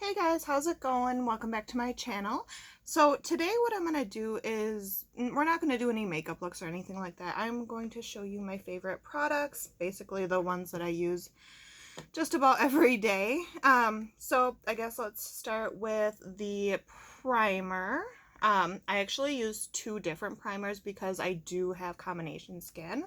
Hey guys, how's it going? Welcome back to my channel. So today what I'm going to do is, we're not going to do any makeup looks or anything like that. I'm going to show you my favorite products, basically the ones that I use just about every day. So I guess let's start with the primer. I actually use two different primers because I do have combination skin.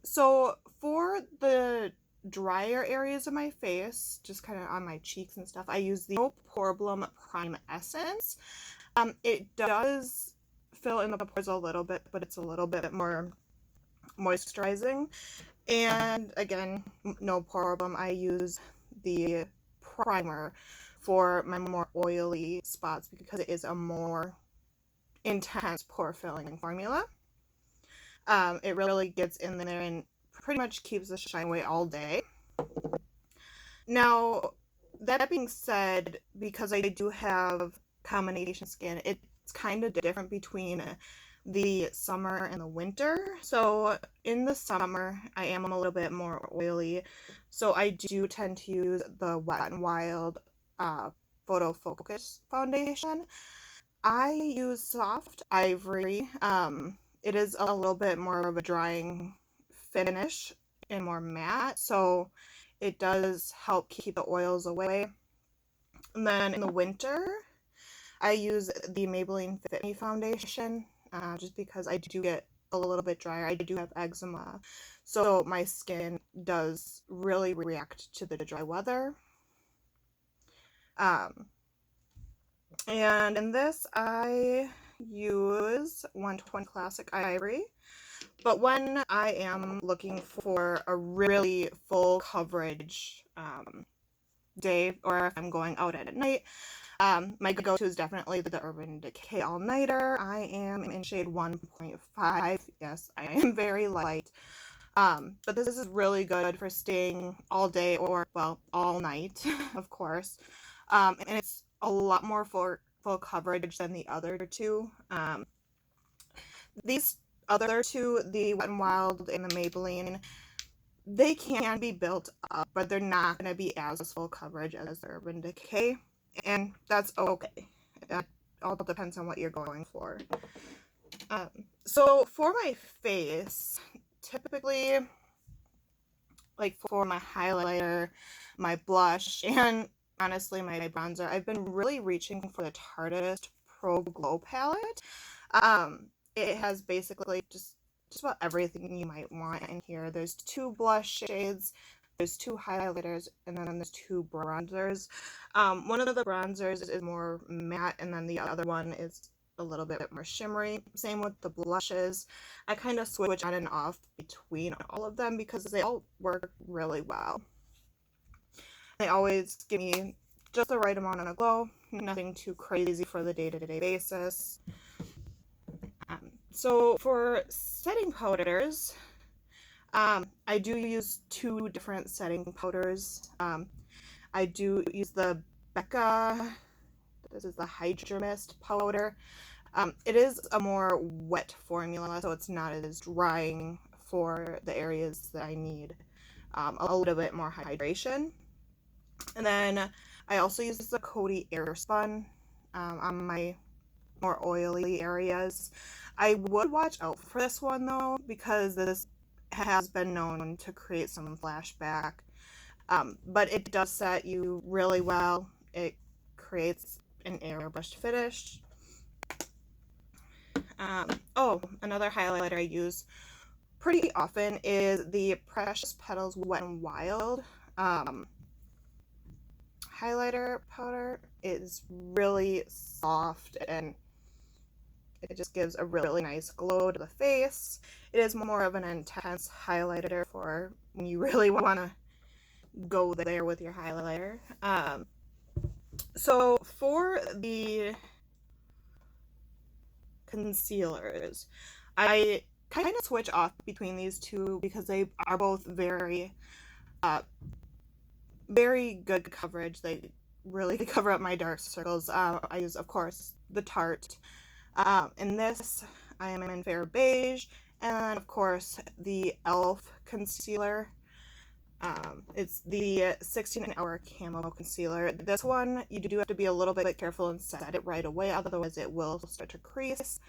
So for the drier areas of my face, just kind of on my cheeks and stuff, I use the No Problem Prime Essence. It does fill in the pores a little bit, but it's a little bit more moisturizing. And again, no problem, I use the primer for my more oily spots because it is a more intense pore filling formula. It really gets in there and pretty much keeps the shine away all day. Now, that being said, because I do have combination skin, it's kind of different between the summer and the winter. So in the summer, I am a little bit more oily, so I do tend to use the Wet n Wild Photo Focus foundation. I use Soft Ivory. It is a little bit more of a drying finish and more matte, so it does help keep the oils away. And then in the winter, I use the Maybeline Fit foundation, just because I do get a little bit drier. I do have eczema, so my skin does really react to the dry weather. And in this, I use 120 Classic Ivory. But when I am looking for a really full coverage day, or if I'm going out at night, my go-to is definitely the Urban Decay Allnighter. I am in shade 1.5. Yes, I am very light. But this is really good for staying all day or, well, all night, of course. And it's a lot more full coverage than the other two. These other two, the Wet n Wild and the Maybelline, they can be built up, but they're not going to be as full coverage as the Urban Decay, and that's okay. It all depends on what you're going for. So for my face, typically, like for my highlighter, my blush, and honestly my bronzer, I've been really reaching for the Tarte Pro Glow palette. It has basically just about everything you might want in here. There's two blush shades, there's two highlighters, and then there's two bronzers. One of the bronzers is more matte, and then the other one is a little bit more shimmery. Same with the blushes. I kind of switch on and off between all of them because they all work really well. They always give me just the right amount of glow, nothing too crazy for the day-to-day basis. So for setting powders, I do use two different setting powders. I do use the Becca, this is the Hydra Mist powder. It is a more wet formula, so it's not as drying for the areas that I need a little bit more hydration. And then I also use the Kodi Airspun on my more oily areas. I would watch out for this one though, because this has been known to create some flashback, but it does set you really well. It creates an airbrushed finish. Oh, another highlighter I use pretty often is the Precious Petals Wet n Wild highlighter powder. It is really soft and it just gives a really nice glow to the face. It is more of an intense highlighter for when you really want to go there with your highlighter. So for the concealers, I kind of switch off between these two because they are both very good coverage. They really cover up my dark circles. I use, of course, the Tarte. In this, I am in Fair Beige, and of course the e.l.f. concealer. It's the 16-hour Camo Concealer. This one, you do have to be a little bit careful and set it right away, otherwise it will start to crease.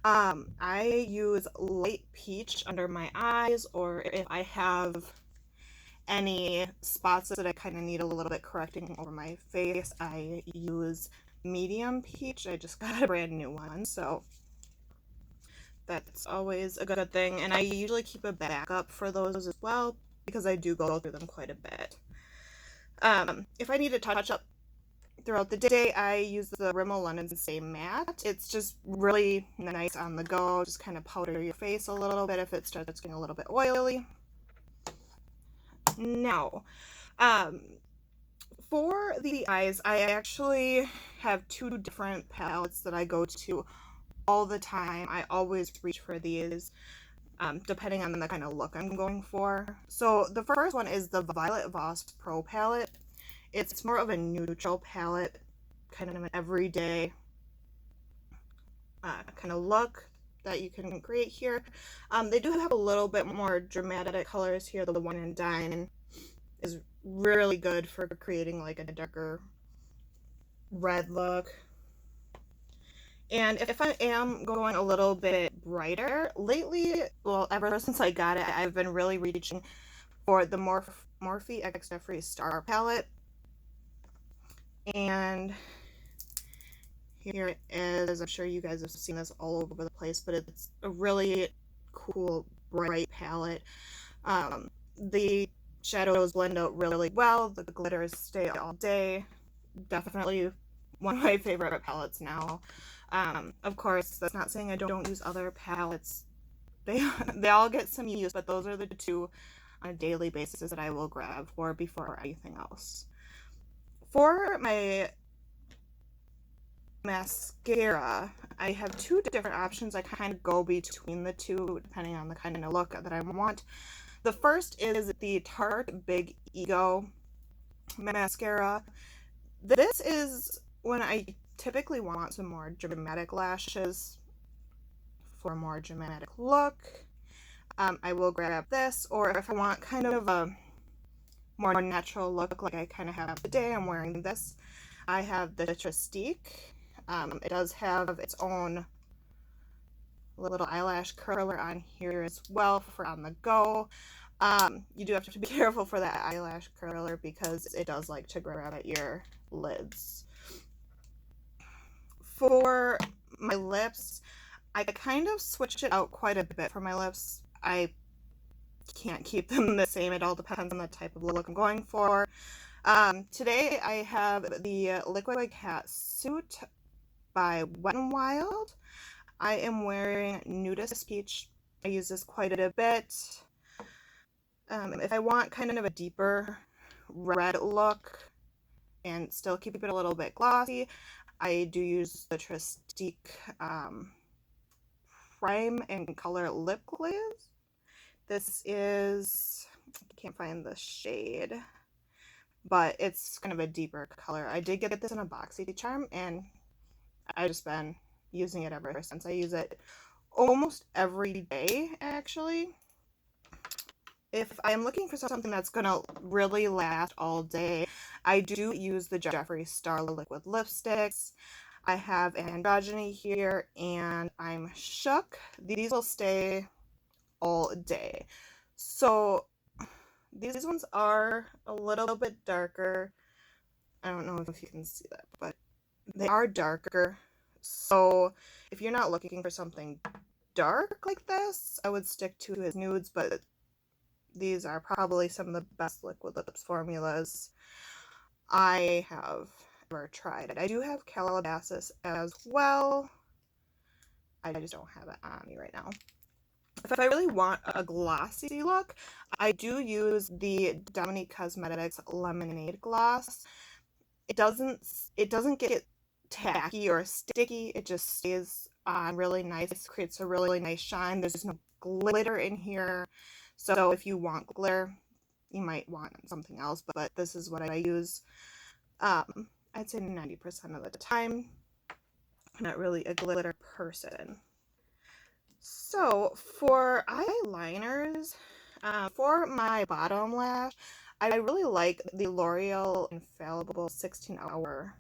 I use light peach under my eyes, or if I have any spots that I kind of need a little bit correcting over my face, I use medium peach. I just got a brand new one, so that's always a good thing. And I usually keep a backup for those as well, because I do go through them quite a bit. If I need to touch up throughout the day, I use the Rimmel London Stay Matte. It's just really nice on the go. Just kind of powder your face a little bit if it starts getting a little bit oily. Now, for the eyes, I actually have two different palettes that I go to all the time. I always reach for these, depending on the kind of look I'm going for. So the first one is the Violet Voss Pro palette. It's more of a neutral palette, kind of an everyday kind of look that you can create here. They do have a little bit more dramatic colors here. The One and Dine is really good for creating like a darker red look. And if I am going a little bit brighter, lately, well, ever since I got it, I've been really reaching for the Morphe X Jeffree Star palette. And here it is. I'm sure you guys have seen this all over the place, but it's a really cool, bright palette. The shadows blend out really well. The glitters stay all day. Definitely one of my favorite palettes now. Of course, that's not saying I don't use other palettes. They all get some use, but those are the two on a daily basis that I will grab for before anything else. For my mascara, I have two different options. I kind of go between the two depending on the kind of look that I want. The first is the Tarte Big Ego mascara. This is when I typically want some more dramatic lashes for a more dramatic look. I will grab this, or if I want kind of a more natural look like I kind of have today, I'm wearing this. I have the Tristique. It does have its own little eyelash curler on here as well for on the go. You do have to be careful for that eyelash curler because it does like to grab at your lids. For my lips, I kind of switched it out quite a bit for my lips. I can't keep them the same. It all depends on the type of look I'm going for. Today I have the Liquid Catsuit by Wet n Wild. I am wearing Nudist Peach. I use this quite a bit. If I want kind of a deeper red look and still keep it a little bit glossy, I do use the Tristique Prime and Color Lip Glaze. This is, I can't find the shade, but it's kind of a deeper color. I did get this in a BoxyCharm, and I've just been using it ever since. I use it almost every day, actually. If I'm looking for something that's going to really last all day, I do use the Jeffree Star Liquid Lipsticks. I have Androgyny here, and I'm Shook. These will stay all day. So these ones are a little bit darker. I don't know if you can see that, but they are darker. So if you're not looking for something dark like this, I would stick to his nudes, but these are probably some of the best liquid lips formulas I have ever tried. I do have Calabasas as well. I just don't have it on me right now. If I really want a glossy look, I do use the Dominique Cosmetics Lemonade Gloss. It doesn't get tacky or sticky. It just stays on really nice, creates a really nice shine. There's no glitter in here. So if you want glitter, you might want something else, but this is what I use. I'd say 90% of the time. I'm not really a glitter person. So for eyeliners, For my bottom lash, I really like the L'Oreal Infallible 16-hour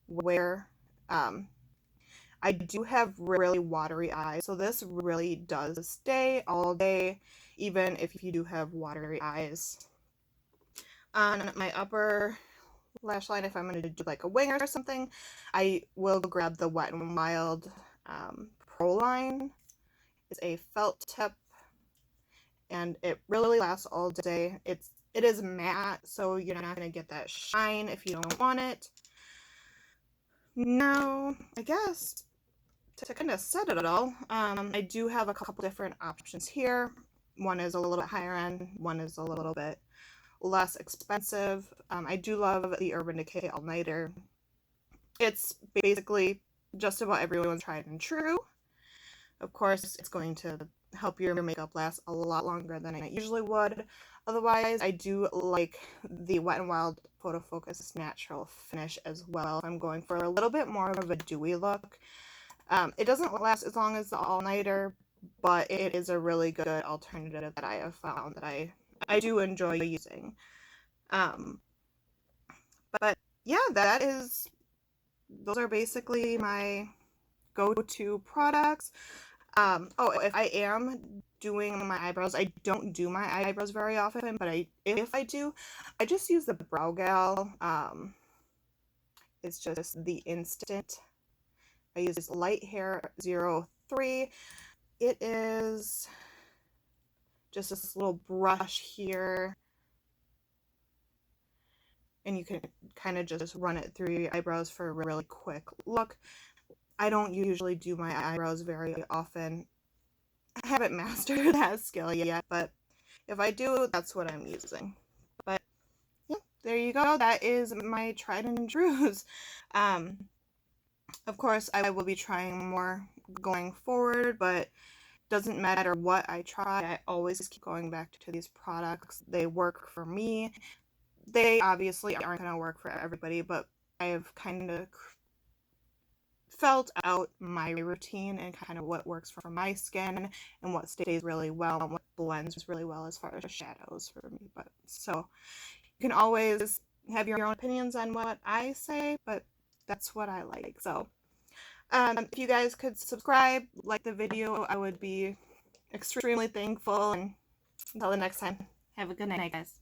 wear. I do have really watery eyes, so this really does stay all day, even if you do have watery eyes. On my upper lash line, if I'm going to do like a wing or something, I will grab the Wet n Wild Pro line. It's a felt tip, and it really lasts all day. It is matte, so you're not going to get that shine if you don't want it. Now, I guess to kind of set it all, I do have a couple different options here. One is a little bit higher end, one is a little bit less expensive. I do love the Urban Decay Allnighter. It's basically just about everyone's tried and true. Of course, it's going to help your makeup last a lot longer than it usually would. Otherwise, I do like the Wet n Wild Photo Focus Natural Finish as well. I'm going for a little bit more of a dewy look. It doesn't last as long as the Allnighter, but it is a really good alternative that I have found that I do enjoy using. But yeah, those are basically my go-to products. Oh, if I am doing my eyebrows, I don't do my eyebrows very often, but if I do, I just use the Brow Gal. It's just the Instant. I use this Light Hair 03. It is just this little brush here, and you can kind of just run it through your eyebrows for a really quick look. I don't usually do my eyebrows very often. I haven't mastered that skill yet, but if I do, that's what I'm using. But yeah, there you go. That is my tried and trues. Of course, I will be trying more going forward, but doesn't matter what I try, I always keep going back to these products. They work for me. They obviously aren't going to work for everybody, but I have kind of felt out my routine and kind of what works for my skin and what stays really well and what blends really well as far as shadows for me. But so you can always have your own opinions on what I say, but that's what I like. So if you guys could subscribe, like the video, I would be extremely thankful. And until the next time, have a good night, guys.